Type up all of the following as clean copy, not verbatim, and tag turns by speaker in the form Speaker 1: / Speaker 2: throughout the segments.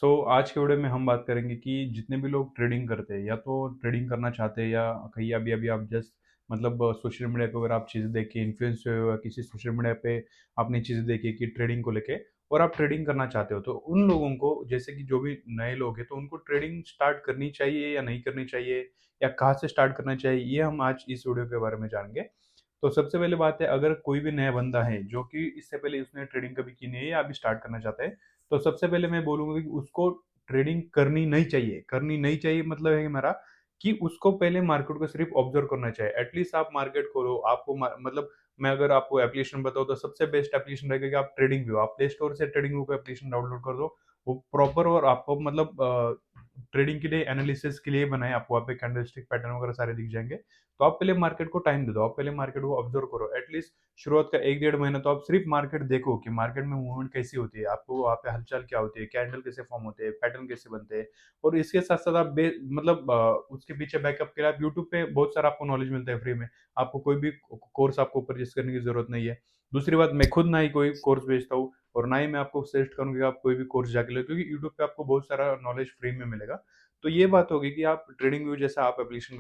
Speaker 1: आज के वीडियो में हम बात करेंगे कि जितने भी लोग ट्रेडिंग करते हैं या तो ट्रेडिंग करना चाहते हैं या कहीं अभी अभी आप जस्ट मतलब सोशल मीडिया पे अगर आप चीज़ें देखिए इन्फ्लुएंस हुए हो या किसी सोशल मीडिया पे आपने चीज़ें देखी कि ट्रेडिंग को लेके और आप ट्रेडिंग करना चाहते हो तो उन लोगों को जैसे कि जो भी नए लोग हैं तो उनको ट्रेडिंग स्टार्ट करनी चाहिए या नहीं करनी चाहिए या कहाँ से स्टार्ट करना चाहिए ये हम आज इस वीडियो के बारे में जानेंगे। तो सबसे पहले बात है, अगर कोई भी नया बंदा है जो कि इससे पहले उसने ट्रेडिंग कभी की नहीं है या अभी स्टार्ट करना चाहता है, तो सबसे पहले मैं बोलूँगा कि उसको ट्रेडिंग करनी नहीं चाहिए। करनी नहीं चाहिए मतलब है कि मेरा कि उसको पहले मार्केट को सिर्फ ऑब्जर्व करना चाहिए। एटलीस्ट आप मार्केट खोलो, आपको मतलब मैं अगर आपको एप्लीकेशन बताऊँ तो सबसे बेस्ट एप्लीकेशन रहेगा कि आप ट्रेडिंग व्यू, आप प्ले स्टोर से ट्रेडिंग व्यू का एप्लीकेशन डाउनलोड कर दो। वो प्रॉपर और आपको मतलब ट्रेडिंग के लिए एनालिसिस के लिए बनाए, आपको वहाँ पे कैंडलस्टिक पैटर्न वगैरह सारे दिख जाएँगे। तो आप पहले मार्केट को टाइम दे दो, आप पहले मार्केट को ऑब्जर्व करो। एटलीस्ट शुरुआत का 1 डेढ़ महीना तो आप सिर्फ मार्केट देखो कि मार्केट में मूवमेंट कैसी होती है, आपको वहाँ पे हलचल क्या होती है, कैंडल कैसे फॉर्म होते हैं, पैटर्न कैसे बनते हैं। और इसके साथ-साथ आप मतलब उसके पीछे बैकअप के लिए आप यूट्यूब पे बहुत सारा आपको नॉलेज मिलता है फ्री में। आपको कोई भी कोर्स आपको परचेज़ करने की ज़रूरत नहीं है। दूसरी बात, मैं खुद ना ही कोई कोर्स बेचता हूँ और ना ही मैं आपको सजेस्ट करूँगा कि आप कोई भी कोर्स जाके लो, क्योंकि यूट्यूब पे आपको बहुत सारा नॉलेज फ्री में मिलेगा। तो ये बात होगी कि आप ट्रेडिंग व्यू जैसा आप एप्लीकेशन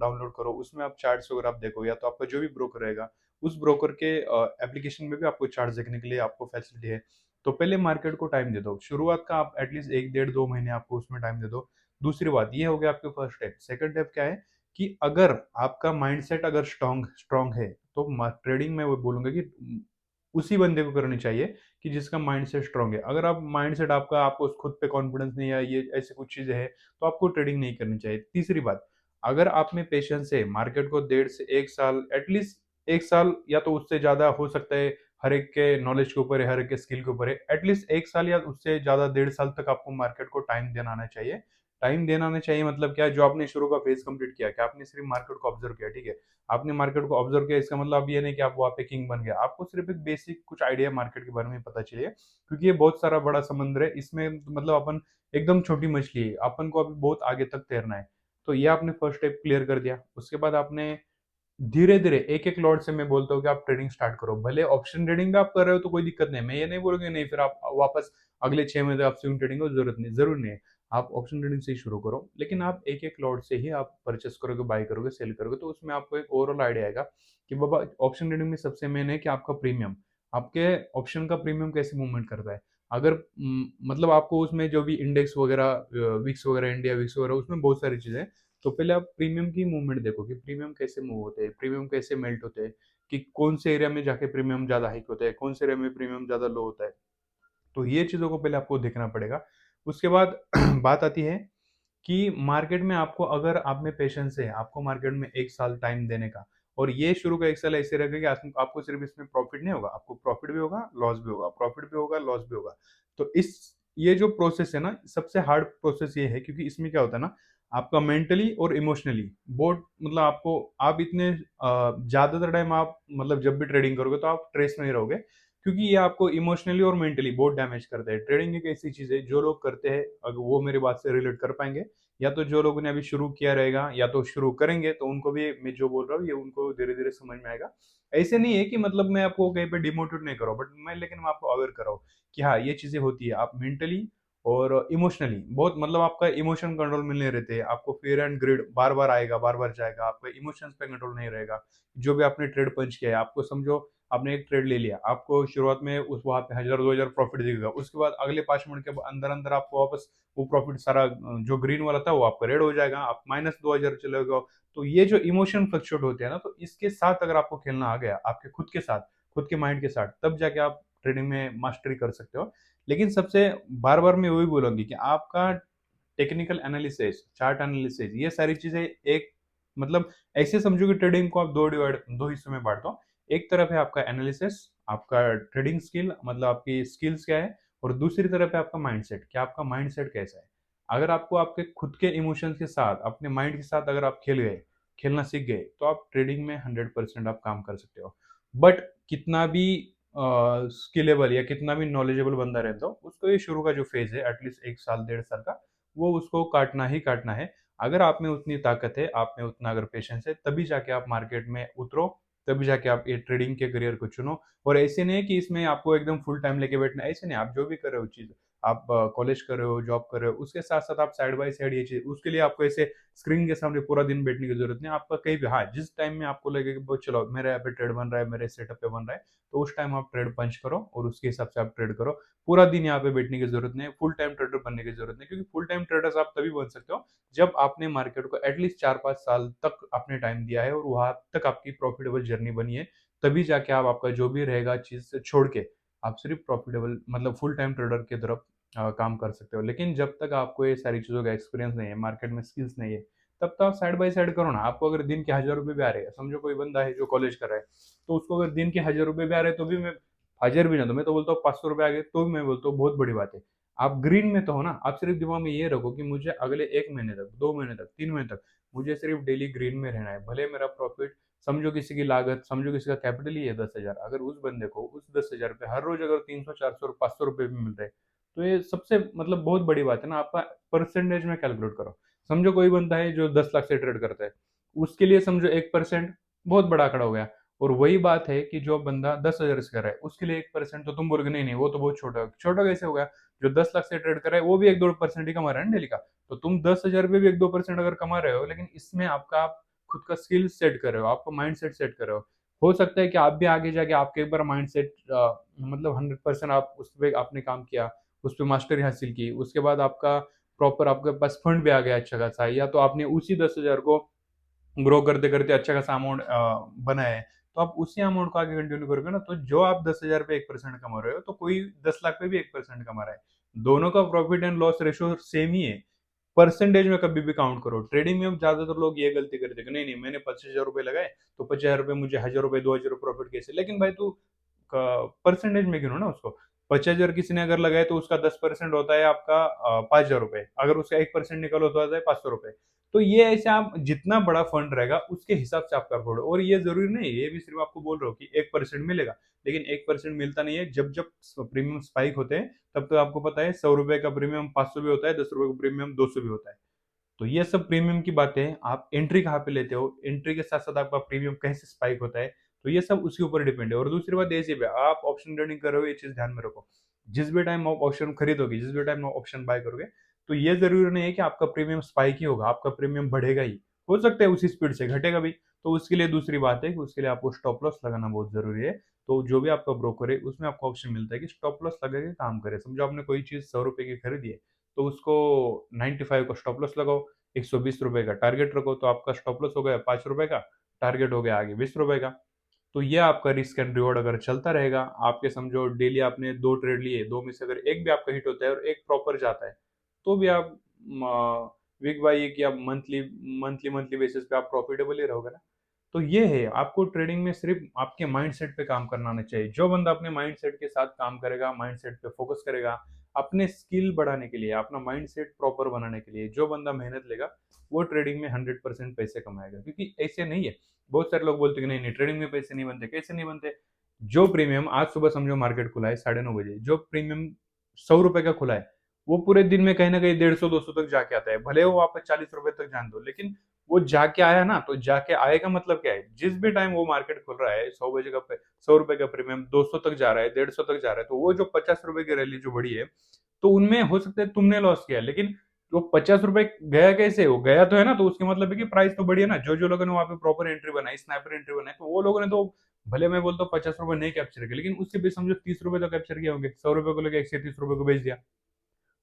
Speaker 1: डाउनलोड करो, उसमें आप चार्ट्स वगैरह आप देखो, या तो आपका जो भी ब्रोकर रहेगा, उस ब्रोकर के एप्लीकेशन में भी आपको चार्ट्स देखने के लिए आपको फैसिलिटी है। तो पहले मार्केट को टाइम दे दो। शुरुआत का आप एटलीस्ट 1 डेढ़ 2 महीने आपको उसमें टाइम दे दो। दूसरी बात, ये हो गया आपके फर्स्ट स्टेप। सेकंड स्टेप क्या है कि अगर आपका माइंडसेट अगर स्ट्रॉन्ग स्ट्रॉन्ग है, तो ट्रेडिंग में वो बोलूँगा कि उसी बंदे को करनी चाहिए कि जिसका माइंडसेट स्ट्रॉन्ग है। अगर आप माइंडसेट आपका आपको खुद पे कॉन्फिडेंस नहीं है, ये ऐसी कुछ चीज़ें हैं, तो आपको ट्रेडिंग नहीं करनी चाहिए। तीसरी बात, अगर आप में पेशेंस है, मार्केट को डेढ़ से 1 साल, एटलीस्ट 1 साल या तो उससे ज़्यादा हो सकता है, हर एक के नॉलेज के ऊपर है, हर एक के स्किल के ऊपर है। एटलीस्ट 1 साल या उससे ज़्यादा डेढ़ साल तक आपको मार्केट को टाइम देना आना चाहिए। टाइम देना आना चाहिए मतलब क्या? जो आपने शुरू का फेज़ कंप्लीट किया, कि आपने सिर्फ मार्केट को ऑब्ज़र्व किया, ठीक है? आपने मार्केट को ऑब्ज़र्व किया, इसका मतलब अब ये नहीं कि आप वहाँ पे किंग बन गए। आपको सिर्फ एक बेसिक कुछ आइडिया मार्केट के बारे में पता चलिए, क्योंकि ये बहुत सारा बड़ा समुद्र है। इसमें मतलब अपन एकदम छोटी मछली है, अपन को अभी बहुत आगे तक तैरना है। तो ये आपने फर्स्ट स्टेप क्लियर कर दिया। उसके बाद आपने धीरे-धीरे एक-एक लॉट से मैं बोलता हूँ कि आप ट्रेडिंग स्टार्ट करो। भले ऑप्शन ट्रेडिंग भी आप कर रहे हो तो कोई दिक्कत नहीं है। मैं ये नहीं बोलूँगा नहीं फिर आप वापस अगले 6 महीने आप स्विंग ट्रेडिंग की ज़रूरत नहीं है। आप ऑप्शन ट्रेडिंग से ही शुरू करो। लेकिन आप एक-एक लॉट से ही आप परचेज़ करोगे, बाय करोगे, सेल करोगे, तो उसमें आपको एक ओवरऑल आइडिया आएगा कि बाबा ऑप्शन ट्रेडिंग में सबसे मेन है कि आपका प्रीमियम, आपके ऑप्शन का प्रीमियम कैसे मूवमेंट करता है। अगर मतलब आपको उसमें जो भी इंडेक्स वगैरह विक्स वगैरह, इंडिया विक्स वगैरह, उसमें बहुत सारी चीज़ें हैं। तो पहले आप प्रीमियम की मूवमेंट देखो कि प्रीमियम कैसे मूव होते हैं, प्रीमियम कैसे मेल्ट होते हैं, कि कौन से एरिया में जाके प्रीमियम ज़्यादा हाइक होता है, कौन से एरिया में प्रीमियम ज़्यादा लो होता है। तो ये चीज़ों को पहले आपको देखना पड़ेगा। उसके बाद बात आती है कि मार्केट में आपको, अगर आप में पेशेंस है, आपको मार्केट में 1 साल टाइम देने का, और ये शुरू का 1 साल ऐसे रहेगा कि आपको सिर्फ इसमें प्रॉफिट नहीं होगा, आपको प्रॉफिट भी होगा, लॉस भी होगा, प्रॉफिट भी होगा, लॉस भी होगा। तो ये जो प्रोसेस है ना, सबसे हार्ड प्रोसेस ये है, क्योंकि इसमें क्या होता है ना, आपका मेंटली और इमोशनली बहुत मतलब आपको, आप इतने ज़्यादातर टाइम आप मतलब जब भी ट्रेडिंग करोगे तो आप स्ट्रेस में ही रहोगे, क्योंकि ये आपको इमोशनली और मेंटली बहुत डैमेज करता है। ट्रेडिंग एक ऐसी चीज़ है, जो लोग करते हैं अगर वो मेरी बात से रिलेट कर पाएँगे, या तो जो लोगों ने अभी शुरू किया रहेगा या तो शुरू करेंगे, तो उनको भी मैं जो बोल रहा हूँ ये उनको धीरे-धीरे समझ में आएगा। ऐसे नहीं है कि मतलब मैं आपको कहीं पे डिमोटिवेट नहीं कर रहा हूँ, बट मैं आपको अवेयर कर रहा हूँ कि हाँ, ये चीज़ें होती है। आप मेंटली और इमोशनली बहुत मतलब आपका इमोशन कंट्रोल में नहीं रहते। आपको फ़ियर एंड ग्रीड बार-बार आएगा, बार-बार जाएगा। आपका इमोशंस पे कंट्रोल नहीं रहेगा। जो भी आपने ट्रेड पंच किया है, आपको समझो आपने एक ट्रेड ले लिया, आपको शुरुआत में उस वहाँ पे 1000-2000 प्रॉफिट दिखेगा। उसके बाद अगले 5 मिनट के अंदर-अंदर आपको वापस वो प्रॉफिट सारा जो ग्रीन वाला था वो आपका रेड हो जाएगा, आप माइनस 2000 चले गए। तो ये जो इमोशन फ्लक्चुएट होते हैं ना, तो इसके साथ अगर आपको खेलना आ गया, आपके खुद के साथ, खुद के माइंड के साथ, तब जाके आप ट्रेडिंग में मास्टरी कर सकते हो। लेकिन सबसे बार-बार मैं वही बोलूँगी कि आपका टेक्निकल एनालिसिस, चार्ट एनालिसिस, ये सारी चीज़ें एक मतलब ऐसे समझो कि ट्रेडिंग को आप 2 हिस्सों में बाँट दो। एक तरफ है आपका एनालिसिस, आपका ट्रेडिंग स्किल मतलब आपकी स्किल्स क्या है, और दूसरी तरफ है आपका माइंडसेट, कि आपका माइंडसेट कैसा है। अगर आपको आपके खुद के इमोशंस के साथ, अपने माइंड के साथ अगर आप खेल गए, खेलना सीख गए, तो आप ट्रेडिंग में 100% आप काम कर सकते हो। बट कितना भी स्किलेबल या कितना भी नॉलेजेबल बंदा रहता हो, उसको ये शुरू का जो फेज़ है एटलीस्ट 1 साल, डेढ़ साल का, वो उसको काटना ही काटना है। अगर आप में उतनी ताकत है, आप में उतना अगर पेशेंस है, तभी जाके आप मार्केट में उतरो, तभी जाके आप ये ट्रेडिंग के करियर को चुनो। और ऐसे नहीं है कि इसमें आपको एकदम फुल टाइम लेके बैठना है, ऐसे नहीं, आप जो भी कर रहे हो चीज़, आप कॉलेज कर रहे हो, जॉब कर रहे हो, उसके साथ साथ आप साइड बाय साइड ये चीज, उसके लिए आपको ऐसे स्क्रीन के सामने पूरा दिन बैठने की जरूरत नहीं। आपका कहीं भी, हाँ, जिस टाइम में आपको लगे कि बहुत चलो मेरे यहाँ पे ट्रेड बन रहा है, मेरे सेटअप पे बन रहा है, तो उस टाइम आप ट्रेड पंच करो और उसके हिसाब से आप ट्रेड करो। पूरा दिन यहाँ पे बैठने की जरूरत नहीं है, फुल टाइम ट्रेडर बनने की जरूरत नहीं, क्योंकि फुल टाइम ट्रेडर्स आप तभी बन सकते हो जब आपने मार्केट को एटलीस्ट 4-5 साल तक आपने टाइम दिया है और वहां तक आपकी प्रॉफिटेबल जर्नी बनी है। तभी जाके आप आपका जो भी रहेगा चीज से छोड़ के आप सिर्फ प्रॉफिटेबल मतलब फुल टाइम ट्रेडर की तरफ काम कर सकते हो। लेकिन जब तक आपको ये सारी चीजों का एक्सपीरियंस नहीं है, मार्केट में स्किल्स नहीं है, तब तो आप साइड बाय साइड करो ना। आपको अगर दिन के 1000 रुपये भी आ रहे हैं, समझो कोई बंदा है जो कॉलेज कर रहा है, तो उसको अगर दिन के 1000 रुपये भी आ रहे हैं, तो भी मैं 1000 भी ना, तो मैं तो बोलता हूँ 500 रुपये आ गए तो भी मैं बोलता हूँ बहुत बड़ी बात है। आप ग्रीन में तो हो ना। आप सिर्फ दिमाग में ये रखो कि मुझे अगले 1 महीने तक, 2 महीने तक, 3 महीने तक मुझे सिर्फ डेली ग्रीन में रहना है। भले मेरा प्रॉफिट, समझो किसी की लागत, समझो किसी का कैपिटल ही है 10,000, अगर उस बंदे को उस 10,000 पे हर रोज अगर 300, 400, 500 रुपये भी मिल रहे, तो ये सबसे मतलब बहुत बड़ी बात है ना। आपका परसेंटेज में कैलकुलेट करो। समझो कोई बंदा है जो 10 लाख से ट्रेड करता है, उसके लिए समझो 1% बहुत बड़ा आंकड़ा हो गया। और वही बात है कि जो बंदा 10,000 से कर रहा है, उसके लिए 1%, तो तुम बोलोगे नहीं नहीं वो तो बहुत छोटा है। छोटा कैसे हो गया? जो 10 लाख से ट्रेड कर रहा है वो भी 1-2% ही कमा रहा है ना डेली का। तो तुम 10,000 पे भी 1-2% अगर कमा रहे हो, लेकिन इसमें आपका आप खुद का स्किल सेट कर रहे हो, आपका माइंड सेट सेट कर रहे हो सकता है कि आप भी आगे जाके आपके एक बार माइंड सेट मतलब 100% आप उस पर आपने काम किया, उस पर मास्टरी हासिल की, उसके बाद आपका प्रॉपर आपके पास फंड भी आ गया अच्छा खासा, या तो आपने उसी 10,000 को ग्रो करते करते अच्छा खासा अमाउंट बनाया है, तो आप उसी अमाउंट को आगे कंटिन्यू करोगे ना। तो जो आप 10,000 पे 1% कमा रहे हो, तो कोई 10 लाख पे भी 1% कमा रहा है। दोनों का profit and loss ratio same ही है। परसेंटेज में कभी भी काउंट करो। ट्रेडिंग में ज्यादातर लोग ये गलती करते हैं कि नहीं नहीं मैंने 25,000 रुपए लगाए, तो 50,000 रुपए मुझे 1,000 रुपए 2,000 प्रॉफिट कैसे? लेकिन भाई तू परसेंटेज में गिनो ना उसको। 50,000 किसी ने अगर लगाए, तो उसका 10% होता है आपका 5,000 रुपए। अगर उसका 1% निकलो तो आता है 500 रुपए। तो ये ऐसे आप जितना बड़ा फंड रहेगा उसके हिसाब से आपका फोड़। और ये जरूरी नहीं है, ये भी सिर्फ आपको बोल रहा हूँ कि 1% मिलेगा, लेकिन 1% मिलता नहीं है। जब जब प्रीमियम स्पाइक होते हैं, तब तो आपको पता है 100 रुपए का प्रीमियम 500 भी होता है, 10 रुपए का प्रीमियम 200 भी होता है। तो ये सब प्रीमियम की बातें हैं। आप एंट्री कहाँ पे लेते हो, एंट्री के साथ साथ आपका प्रीमियम कैसे स्पाइक होता है, तो ये सब उसके ऊपर डिपेंड है। और दूसरी बात ऐसी भी, आप ऑप्शन ट्रेडिंग कर रहे हो, ये चीज ध्यान में रखो। जिस भी टाइम आप ऑप्शन खरीदोगे, जिस भी टाइम आप ऑप्शन बाय करोगे, तो ये जरूरी नहीं है कि आपका प्रीमियम स्पाइक ही होगा, आपका प्रीमियम बढ़ेगा ही। हो सकता है उसी स्पीड से घटेगा भी। तो उसके लिए दूसरी बात है कि उसके लिए आपको स्टॉप लॉस लगाना बहुत जरूरी है। तो जो भी आपका ब्रोकर है, उसमें आपको ऑप्शन मिलता है कि स्टॉप लॉस लगा के काम करे। समझो आपने कोई चीज 100 रुपए की खरीदी है, तो उसको 95 का स्टॉप लॉस लगाओ, 120 रुपए का टारगेट रखो, तो आपका स्टॉप लॉस हो गया 5 रुपए का, टारगेट हो गया आगे 20 रुपए का। तो ये आपका रिस्क एंड रिवॉर्ड अगर चलता रहेगा, आपके समझो डेली आपने 2 ट्रेड लिए, दो में से अगर एक भी आपका हिट होता है और एक प्रॉपर जाता है, तो भी आप वीक बाय वीक या मंथली मंथली मंथली बेसिस पे आप प्रॉफिटेबल ही रहोगे ना। तो ये है, आपको ट्रेडिंग में सिर्फ आपके माइंडसेट पे काम करना आना चाहिए। जो बंदा अपने माइंडसेट के साथ काम करेगा, माइंडसेट पे फोकस करेगा, अपने स्किल बढ़ाने के लिए, अपना माइंडसेट प्रॉपर बनाने के लिए जो बंदा मेहनत लेगा, वो ट्रेडिंग में 100% पैसे कमाएगा। क्योंकि ऐसे नहीं है, बहुत सारे लोग बोलते हैं कि नहीं नहीं ट्रेडिंग में पैसे नहीं बनते। कैसे नहीं बनते? जो प्रीमियम आज सुबह समझो मार्केट खुला है 9:30 बजे, जो प्रीमियम 100 रुपए का खुला है, वो पूरे दिन में कहीं ना कहीं 150-200 तक जाके आता है। भले वो आप 40 रुपए तक जान दो, लेकिन वो जाके आया ना। तो जाके आए का मतलब क्या है? जिस भी टाइम वो मार्केट खुल रहा है, 100 बजे का 100 रुपए का प्रीमियम 200 तक जा रहा है, 150 तक जा रहा है, तो वो जो 50 रुपए की रैली जो बढ़ी है, तो उनमें हो सकता है तुमने लॉस किया, लेकिन वो 50 रुपए गया कैसे? वो गया तो है ना, तो उसके मतलब है कि प्राइस तो बढ़ी है ना। जो जो लोगों ने वहां पे प्रॉपर एंट्री बनाई, स्नैपर एंट्री बनाई, तो वो लोगों ने तो भले मैं बोलता हूँ 50 रुपए नहीं कैप्चर किया, लेकिन उससे भी समझो 30 रुपए तो कैप्चर किया होंगे। 100 रुपए को लेकर 130 रुपए को बेच दिया,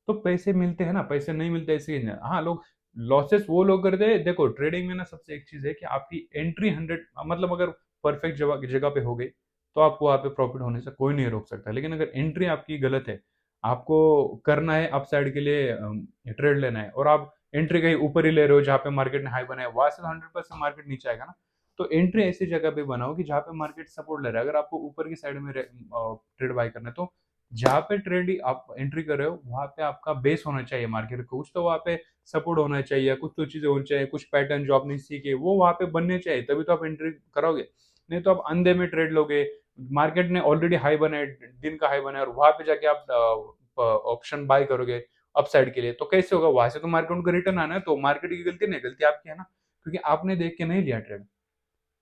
Speaker 1: तो पैसे मिलते हैं ना। पैसे नहीं मिलते ऐसे ही नहीं। हाँ, लोग लॉसेस वो लोग करते हैं। देखो ट्रेडिंग में ना सबसे एक चीज है कि आपकी एंट्री 100 मतलब अगर परफेक्ट जगह जगह पे हो गई, तो आपको वहां पे प्रॉफिट होने से कोई नहीं रोक सकता। लेकिन अगर एंट्री आपकी गलत है, आपको करना है अपसाइड के लिए ट्रेड लेना है, और आप एंट्री कहीं ऊपर ही ले रहे हो जहाँ पे मार्केट ने हाई बनाया, वहां से 100% मार्केट नीचे आएगा ना। तो एंट्री ऐसी जगह पे बनाओ कि जहाँ पे मार्केट सपोर्ट ले रहा है। अगर आपको ऊपर की साइड में ट्रेड बाय करना है, तो जहाँ पे ट्रेड आप एंट्री कर रहे हो, वहां पे आपका बेस होना चाहिए मार्केट को। कुछ तो वहां पे सपोर्ट होना चाहिए, कुछ तो चीजें होनी चाहिए, कुछ पैटर्न जो आपने सीखे वो वहां पे बनने चाहिए, तभी तो आप एंट्री करोगे। नहीं तो आप अंधे में ट्रेड लोगे। मार्केट ने ऑलरेडी हाई बनाया, दिन का हाई बनाया, और वहां पे जाके आप ऑप्शन बाय करोगे अपसाइड के लिए, तो कैसे होगा? वहां से तो मार्केट को रिटर्न आना है। तो मार्केट की गलती नहीं, गलती आपकी है ना, क्योंकि आपने देख के नहीं लिया ट्रेड।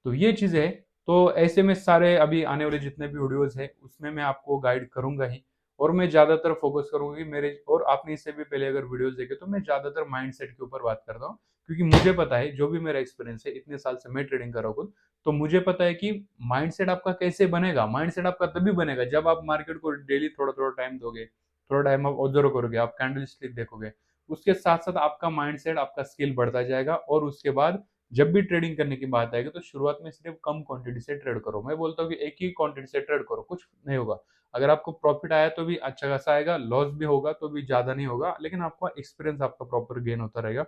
Speaker 1: तो ये चीजें है। तो ऐसे में सारे अभी आने वाले जितने भी वीडियोस है, उसमें मैं आपको गाइड करूंगा ही। और मैं ज़्यादातर फोकस करूँगा कि मेरे, और आपने इससे भी पहले अगर वीडियोज़ देखे तो मैं ज़्यादातर माइंडसेट के ऊपर बात करता हूँ। क्योंकि मुझे पता है, जो भी मेरा एक्सपीरियंस है, इतने साल से मैं ट्रेडिंग कर रहा हूँ खुद, तो मुझे पता है कि माइंडसेट आपका कैसे बनेगा। माइंडसेट आपका तभी बनेगा जब आप मार्केट को डेली थोड़ा-थोड़ा टाइम दोगे, थोड़ा टाइम आप ऑब्जर्व करोगे, आप कैंडलस्टिक देखोगे। उसके साथ-साथ आपका माइंडसेट, आपका स्किल बढ़ता जाएगा, और उसके बाद जब भी ट्रेडिंग करने की बात आएगी तो शुरुआत में सिर्फ कम क्वांटिटी से ट्रेड करो। मैं बोलता हूँ कि एक ही क्वांटिटी से ट्रेड करो, कुछ नहीं होगा। अगर आपको प्रॉफिट आया तो भी अच्छा खासा आएगा, लॉस भी होगा तो भी ज़्यादा नहीं होगा, लेकिन आपका एक्सपीरियंस आपका प्रॉपर गेन होता रहेगा।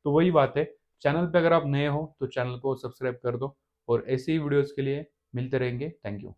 Speaker 1: तो वही बात है, चैनल पे अगर आप नए हो तो चैनल को सब्सक्राइब कर दो, और ऐसे ही वीडियोज़ के लिए मिलते रहेंगे। Thank you.